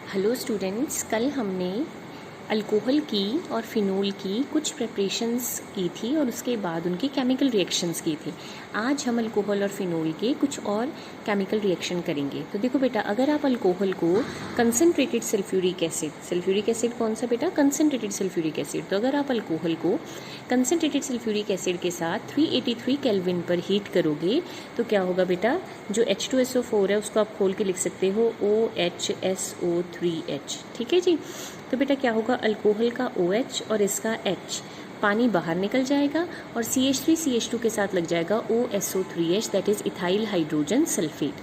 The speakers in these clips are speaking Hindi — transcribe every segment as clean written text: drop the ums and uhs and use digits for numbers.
हेलो स्टूडेंट्स, कल हमने अल्कोहल की और फिनोल की कुछ प्रिपरेशंस की थी और उसके बाद उनकी केमिकल रिएक्शंस की थी। आज हम अल्कोहल और फिनोल के कुछ और केमिकल रिएक्शन करेंगे। तो देखो बेटा, अगर आप अल्कोहल को कंसनट्रेटेड सल्फ्यूरिक एसिड कौन सा बेटा? Concentrated sulphuric acid. तो अगर आप अल्कोहल को कंसनट्रेटेड सल्फ्यूरिक एसिड के साथ 383 केल्विन पर हीट करोगे तो क्या होगा बेटा? जो H2SO4 है उसको आप खोल के लिख सकते हो OHSO3H। ठीक है जी। तो बेटा क्या होगा? अल्कोहल का OH और इसका H, पानी बाहर निकल जाएगा और CH3CH2 के साथ लग जाएगा OSO3H, that is ethyl hydrogen sulphate.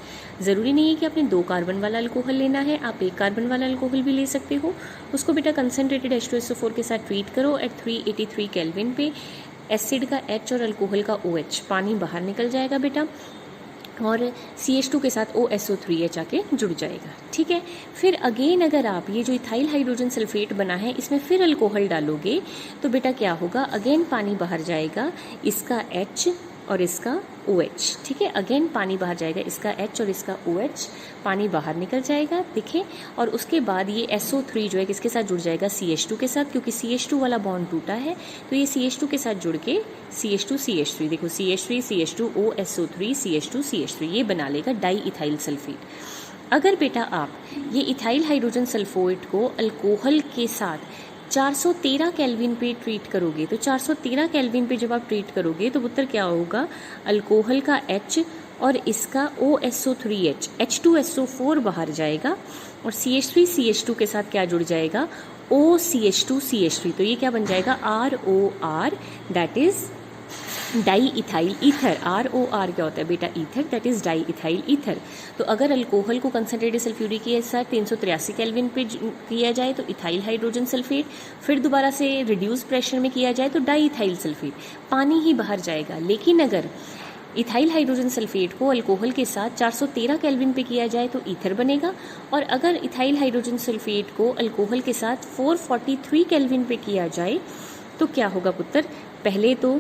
ज़रूरी नहीं है कि आपने 2 कार्बन वाला अल्कोहल लेना है, आप 1 कार्बन वाला अल्कोहल भी ले सकते हो। उसको बेटा कंसनट्रेटेड H2SO4 के साथ ट्रीट करो एट 383 केल्विन पे। एसिड का H और अल्कोहल का OH, पानी बाहर निकल जाएगा बेटा और CH2 के साथ OSO3H आके जुड़ जाएगा। ठीक है। फिर अगेन अगर आप ये जो इथाइल हाइड्रोजन सल्फेट बना है इसमें फिर अल्कोहल डालोगे तो बेटा क्या होगा? अगेन पानी बाहर जाएगा, इसका H और इसका OH। ठीक है, अगेन पानी बाहर जाएगा, इसका H और इसका OH, पानी बाहर निकल जाएगा दिखे। और उसके बाद ये SO3 जो है किसके साथ जुड़ जाएगा? CH2 के साथ, क्योंकि CH2 वाला बॉन्ड टूटा है तो ये CH2 के साथ जुड़ के CH2CH3, देखो CH3CH2 OSO3 CH2CH3 ये बना लेगा डाई इथाइल सल्फेट। अगर बेटा आप ये इथाइल हाइड्रोजन सल्फोएट को अल्कोहल के साथ 413 केल्विन पे ट्रीट करोगे तो 413 केल्विन पे जब आप ट्रीट करोगे तो उत्तर क्या होगा? अल्कोहल का H और इसका OSO3H, H2SO4 बाहर जाएगा और CH3CH2 के साथ क्या जुड़ जाएगा? OCH2CH3। तो ये क्या बन जाएगा? ROR, that is di ethyl ether. ROR क्या होता है बेटा? Ether, that is di ethyl ether. तो अगर अल्कोहल को कंसनट्रेटेड सल्फ्यूरिक के साथ 383 केल्विन पे किया जाए तो इथाइल हाइड्रोजन सल्फेट, फिर दोबारा से रिड्यूस प्रेशर में किया जाए तो डाई इथाइल सल्फेट, पानी ही बाहर जाएगा। लेकिन अगर इथाइल हाइड्रोजन सल्फेट को अल्कोहल के साथ 413 केल्विन पे किया जाए तो ईथर बनेगा, और अगर इथाइल हाइड्रोजन सल्फेट को अल्कोहल के साथ 443 केल्विन पे किया जाए तो क्या होगा पुत्र? पहले तो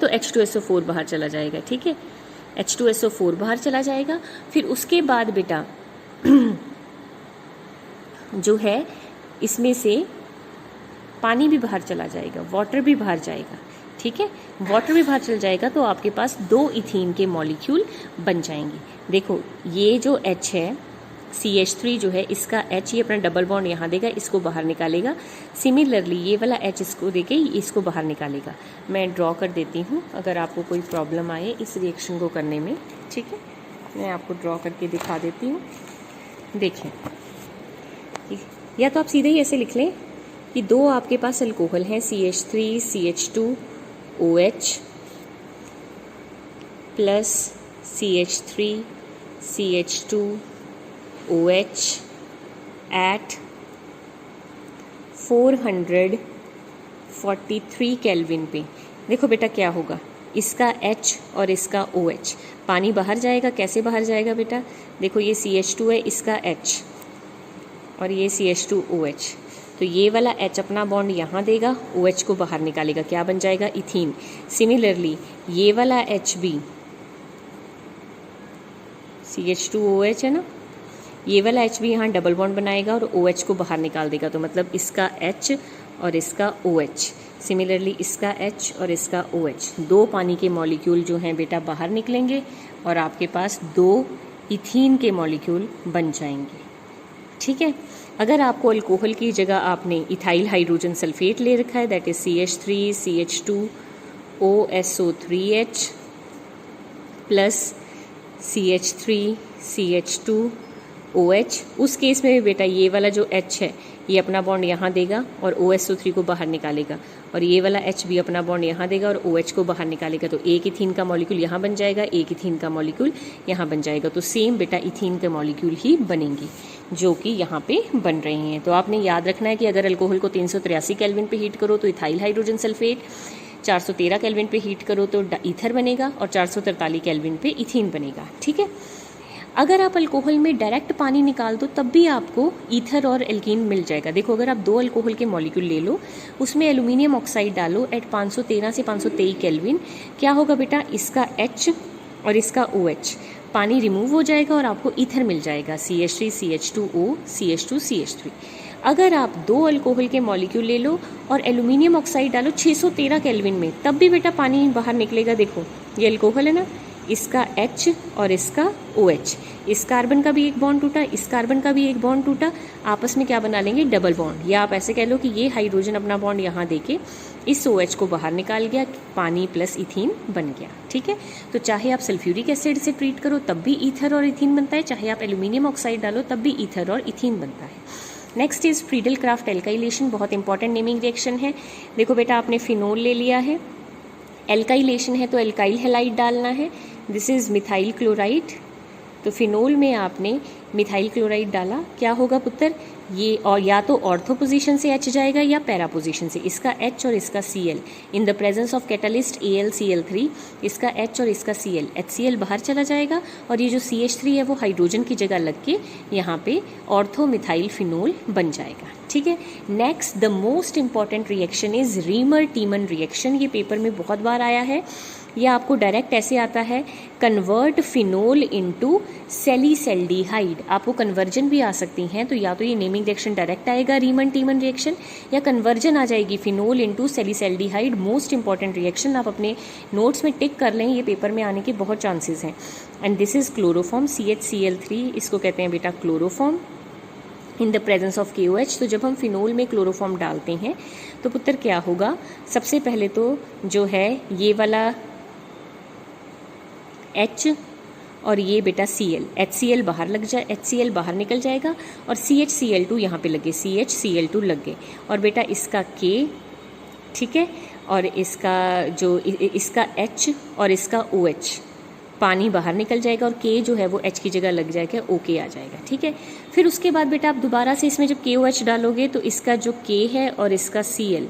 H2SO4 बाहर चला जाएगा। ठीक है, H2SO4 बाहर चला जाएगा। फिर उसके बाद बेटा जो है इसमें से पानी भी बाहर चला जाएगा, वाटर भी बाहर जाएगा। ठीक है, वाटर भी बाहर चल जाएगा तो आपके पास 2 इथीन के मॉलिक्यूल बन जाएंगे। देखो ये जो H है, CH3 जो है इसका H, ये अपना डबल बॉन्ड यहाँ देगा, इसको बाहर निकालेगा। सिमिलरली ये वाला H इसको देके इसको बाहर निकालेगा। मैं ड्रॉ कर देती हूँ अगर आपको कोई प्रॉब्लम आए इस रिएक्शन को करने में। ठीक है, मैं आपको ड्रॉ करके दिखा देती हूँ। देखें, या तो आप सीधे ही ऐसे लिख लें कि 2 आपके पास अल्कोहल हैं, CH3 CH2 OH plus CH3 CH2 OH at 443 kelvin पे। देखो बेटा क्या होगा? इसका H और इसका OH, पानी बाहर जाएगा। कैसे बाहर जाएगा बेटा? देखो ये CH2 है, इसका H और ये CH2OH, तो ये वाला H अपना बॉन्ड यहाँ देगा, OH को बाहर निकालेगा, क्या बन जाएगा? इथीन। सिमिलरली ये वाला H भी CH2OH है ना, ये वाला H भी यहाँ डबल बॉन्ड बनाएगा और OH को बाहर निकाल देगा, तो मतलब इसका H और इसका OH। सिमिलरली इसका H और इसका OH, 2 पानी के मॉलिक्यूल जो हैं बेटा बाहर निकलेंगे और आपके पास 2 इथीन के मॉलिक्यूल बन जाएंगे। ठीक है, अगर आपको अल्कोहल की जगह आपने इथाइल हाइड्रोजन सल्फेट ले रखा है, that is CH3 CH2 OSO3H plus CH3 CH2 OH, उस केस में भी बेटा ये वाला जो H है ये अपना बॉन्ड यहाँ देगा और OSO3 को बाहर निकालेगा, और ये वाला H भी अपना बॉन्ड यहाँ देगा और OH को बाहर निकालेगा, तो एक इथीन का मॉलिक्यूल यहाँ बन जाएगा, एक इथीन का मॉलिक्यूल यहाँ बन जाएगा। तो सेम बेटा इथीन के मॉलिक्यूल ही बनेंगे जो कि यहाँ पे बन रहे हैं। तो आपने याद रखना है कि अगर अल्कोहल को 383 केल्विन पे हीट करो तो इथाइल हाइड्रोजन सल्फेट, 413 केल्विन पे हीट करो तो ईथर बनेगा और 443 केल्विन पे इथीन बनेगा। ठीक है, अगर आप अल्कोहल में डायरेक्ट पानी निकाल दो तब भी आपको ईथर और एल्कीन मिल जाएगा। देखो अगर आप 2 अल्कोहल के मॉलिक्यूल ले लो, उसमें एल्यूमिनियम ऑक्साइड डालो एट 513 से 523 केल्विन, क्या होगा बेटा? इसका H और इसका OH, पानी रिमूव हो जाएगा और आपको ईथर मिल जाएगा, CH3 CH2O CH2 CH3। अगर आप 2 अल्कोहल के मॉलिक्यूल ले लो और एल्यूमिनियम ऑक्साइड डालो 613 केल्विन में, तब भी बेटा पानी बाहर निकलेगा। देखो ये अल्कोहल है ना, इसका H और इसका OH, इस कार्बन का भी एक बॉन्ड टूटा, इस कार्बन का भी एक बॉन्ड टूटा, आपस में क्या बना लेंगे, डबल बॉन्ड। या आप ऐसे कह लो कि ये हाइड्रोजन अपना बॉन्ड यहाँ देके इस OH को बाहर निकाल गया, पानी प्लस इथीन बन गया। ठीक है, तो चाहे आप सल्फ्यूरिक एसिड से ट्रीट करो तब भी ईथर और इथीन बनता है, चाहे आप एल्यूमिनियम ऑक्साइड डालो तब भी ईथर और इथीन बनता है। Next is Friedel craft alkylation, बहुत इंपॉर्टेंट नेमिंग रिएक्शन है। देखो बेटा आपने फिनोल ले लिया है, एल्काइलेशन है तो एल्काइल हैलाइड डालना है, दिस इज़ मिथाइल क्लोराइड। तो फिनोल में आपने मिथाइल क्लोराइड डाला, क्या होगा पुत्र, ये और या तो ऑर्थो पोजीशन से H जाएगा या पैरा पोजीशन से, इसका H और इसका Cl in the presence of catalyst AlCl3, इसका H और इसका Cl, HCl बाहर चला जाएगा और ये जो CH3 है वो हाइड्रोजन की जगह लग के यहाँ पे ऑर्थो मिथाइल फिनोल बन जाएगा। ठीक है, next the most important reaction is reamer टीमन reaction. ये पेपर में बहुत बार आया है, यह आपको डायरेक्ट ऐसे आता है, कन्वर्ट फिनोल इनटू सेलिसल्डिहाइड। आपको कन्वर्जन भी आ सकती हैं, तो या तो ये नेमिंग रिएक्शन डायरेक्ट आएगा रीमन टीमन रिएक्शन, या कन्वर्जन आ जाएगी phenol into सेलिसल्डिहाइड। Most important reaction, आप अपने नोट्स में टिक कर लें, ये पेपर में आने के बहुत चांसेस हैं। And this is chloroform CHCl3, इसको कहते हैं बेटा chloroform in the presence of KOH। तो जब हम फिनोल में क्लोरोफॉर्म डालते हैं तो पुत्र क्या होगा, सबसे पहले तो जो है ये वाला H और ये बेटा Cl, HCl बाहर लग जाए, HCl बाहर निकल जाएगा और CHCl2 यहाँ पे लगे, CHCl2 लग गए, और बेटा इसका K, ठीक है, और इसका जो इसका H और इसका OH, पानी बाहर निकल जाएगा और K जो है वो H की जगह लग जाएगा, OK आ जाएगा। ठीक है, फिर उसके बाद बेटा आप दोबारा से इसमें जब KOH डालोगे तो इसका जो K है और इसका Cl,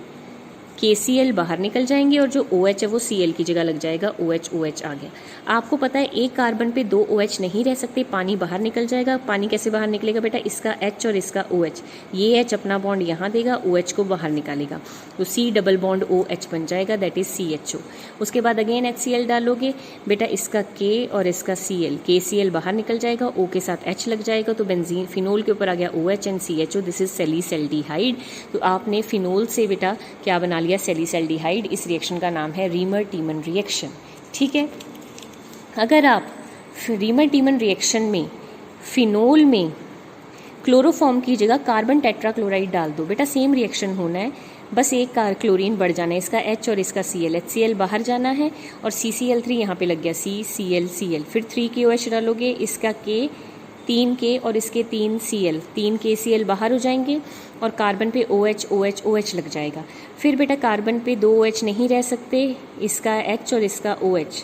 KCl बाहर निकल जाएंगे और जो OH है वो Cl की जगह लग जाएगा, OH आ गया। आपको पता है एक कार्बन पे 2 OH नहीं रह सकते, पानी बाहर निकल जाएगा। पानी कैसे बाहर निकलेगा बेटा, इसका H और इसका OH, ये H अपना बॉन्ड यहाँ देगा, OH को बाहर निकालेगा, तो C डबल बॉन्ड OH बन जाएगा, दैट इज CHO। उसके बाद अगेन HCl डालोगे बेटा, इसका K और इसका Cl, KCl बाहर निकल जाएगा, O के साथ H लग जाएगा, तो बेंजीन फिनोल के ऊपर आ गया OH and CHO, this is सेलिसल्डिहाइड। तो आपने फिनोल से बेटा क्या बना लिया, सेलिसल्डिहाइड। इस रिएक्शन का नाम है रीमर टीमन रिएक्शन। ठीक है, अगर आप रीमर टीमन रिएक्शन में फिनोल में क्लोरोफॉर्म की जगह कार्बन टेट्राक्लोराइड डाल दो बेटा, सेम रिएक्शन होना है, बस एक क्लोरीन बढ़ जाना है, इसका H और इसका Cl, HCl बाहर जाना है और CCl3 यहाँ पे लग गया, CCl, फिर 3 KOH डालोगे, इसका K 3K और इसके 3Cl, 3 KCl बाहर हो जाएंगे और कार्बन पे OH लग जाएगा। फिर बेटा कार्बन पे 2 OH नहीं रह सकते, इसका H और इसका OH,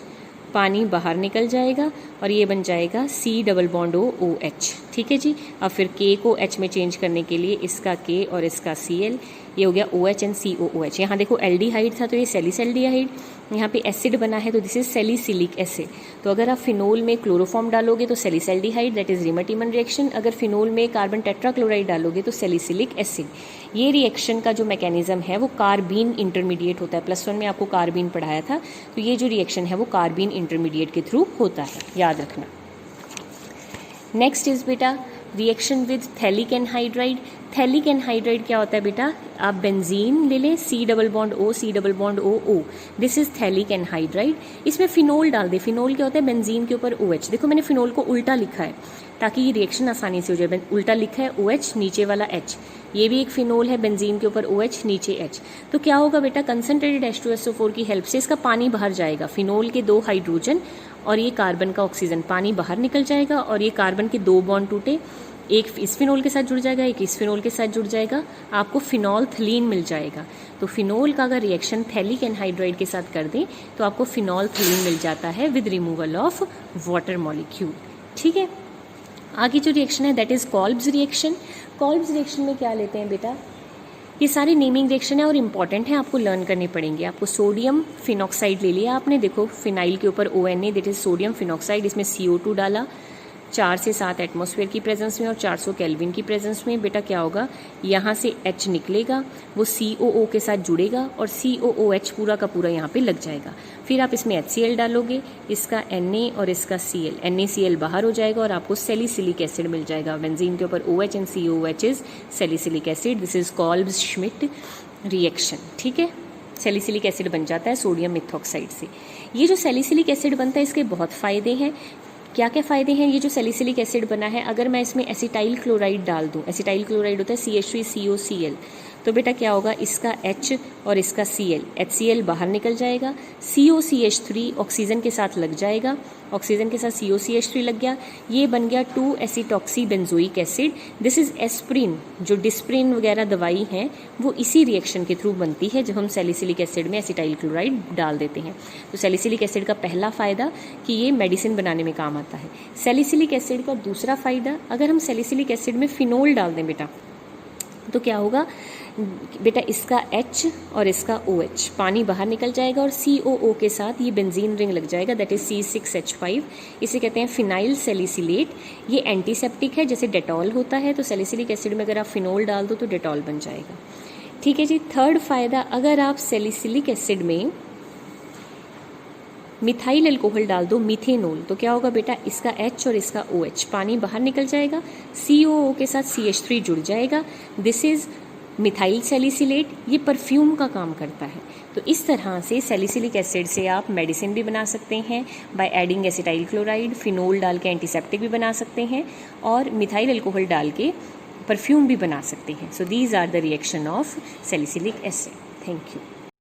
पानी बाहर निकल जाएगा और ये बन जाएगा C डबल बॉन्ड OH। ठीक है जी, अब फिर K को H में चेंज करने के लिए इसका K और इसका Cl, ये हो गया OH एंड COOH। यहाँ देखो एल्डिहाइड था तो ये सेलिसल्डिहाइड, यहाँ पे एसिड बना है तो दिस इज सेलिसिलिक एसिड। तो अगर आप फिनोल में क्लोरोफॉर्म डालोगे तो सेलिसल्डिहाइड, दैट इज रीमर टीमन रिएक्शन। अगर फिनोल में कार्बन टेट्राक्लोराइड डालोगे तो सेलिसिलिक एसिड। ये रिएक्शन का जो मैकेनिज्म है वो कार्बीन इंटरमीडिएट होता है, +1 में आपको कार्बीन पढ़ाया था, तो ये जो रिएक्शन है वो कार्बीन इंटरमीडिएट के थ्रू होता है, याद रखना। नेक्स्ट इज बेटा reaction with phthalic anhydride. Phthalic anhydride क्या होता है बेटा, आप बेंजीन ले लें, C double bond O, O, this is phthalic anhydride. इसमें फिनोल डाल दे, फिनोल क्या होता है, बेंजीन के ऊपर OH। देखो मैंने फिनोल को उल्टा लिखा है ताकि ये रिएक्शन आसानी से हो जाए, उल्टा लिखा है OH, नीचे वाला H, ये भी एक फिनोल है, बेंजीन के ऊपर OH, नीचे H। तो क्या होगा बेटा, कंसनट्रेटेड H2SO4 की हेल्प से इसका पानी बाहर जाएगा, फिनोल के 2 हाइड्रोजन और ये कार्बन का ऑक्सीजन, पानी बाहर निकल जाएगा और ये कार्बन के 2 बॉन्ड टूटे, एक इस फिनोल के साथ जुड़ जाएगा, एक इस फिनोल के साथ जुड़ जाएगा, आपको फिनोल्थलीन मिल जाएगा। तो फिनोल का अगर रिएक्शन थैलिक एनहाइड्राइड के साथ कर दें तो आपको फिनोल्थलीन मिल जाता है with removal of water molecule. ठीक है, आगे जो रिएक्शन है दैट इज कॉल्ब्स रिएक्शन। कॉल्ब्स रिएक्शन में क्या लेते हैं बेटा, ये सारी नेमिंग रिएक्शन है और इंपॉर्टेंट है, आपको लर्न करने पड़ेंगे। आपको सोडियम फिनॉक्साइड ले लिया आपने, देखो फिनाइल के ऊपर ONA, that is sodium phenoxide, इसमें CO2 डाला, 4 से 7 एटमॉस्फेयर की प्रेजेंस में और 400 केल्विन की प्रेजेंस में बेटा क्या होगा, यहाँ से H निकलेगा, वो COO के साथ जुड़ेगा और COOH पूरा का पूरा यहाँ पे लग जाएगा। फिर आप इसमें HCl डालोगे, इसका Na और इसका Cl, NaCl बाहर हो जाएगा और आपको सैलिसिलिक एसिड मिल जाएगा। बेंजीन के ऊपर OH and COOH is salicylic acid. This is called Schmidt reaction. ठीक है, सैलिसिलिक एसिड बन जाता है सोडियम मिथॉक्साइड से। ये जो सैलिसिलिक एसिड बनता है इसके बहुत फ़ायदे हैं। क्या क्या फ़ायदे हैं? ये जो सैलिसिलिक एसिड बना है, अगर मैं इसमें एसिटाइल क्लोराइड डाल दूँ, एसिटाइल क्लोराइड होता है CH3COCl, तो बेटा क्या होगा, इसका H और इसका Cl, HCl बाहर निकल जाएगा, COCH3 ऑक्सीजन के साथ लग जाएगा, ऑक्सीजन के साथ COCH3 लग गया, ये बन गया two acetoxy benzoic acid. This is aspirin. जो डिस्प्रिन वगैरह दवाई हैं वो इसी रिएक्शन के थ्रू बनती है जब हम सैलिसिलिक एसिड में एसिटाइल क्लोराइड डाल देते हैं। तो सैलिसिलिक एसिड का पहला फ़ायदा कि ये मेडिसिन बनाने में काम आता है। सैलिसिलिक एसिड का दूसरा फ़ायदा, अगर हम सैलिसिलिक एसिड में फिनोल डाल दें बेटा, तो क्या होगा बेटा, इसका H और इसका OH पानी बाहर निकल जाएगा और COO के साथ ये बेंजीन रिंग लग जाएगा, दैट इज C6H5। इसे कहते हैं फिनाइल सैलिसिलेट। ये एंटीसेप्टिक है, जैसे डेटॉल होता है, तो सैलिसिलिक एसिड में अगर आप फिनोल डाल दो तो डेटॉल बन जाएगा। ठीक है जी। थर्ड फ़ायदा, अगर आप सैलिसिलिक एसिड में मिथाइल अल्कोहल डाल दो, मीथेनॉल, तो क्या होगा बेटा, इसका H और इसका OH पानी बाहर निकल जाएगा, COO के साथ CH3 जुड़ जाएगा, दिस इज मिथाइल सैलिसिलेट। ये परफ्यूम का काम करता है। तो इस तरह से सैलिसिलिक एसिड से आप मेडिसिन भी बना सकते हैं by adding acetyl chloride, phenol डाल के एंटीसेप्टिक भी बना सकते हैं और मिथाइल अल्कोहल डाल के परफ्यूम भी बना सकते हैं। So these are the reaction of salicylic acid. Thank you.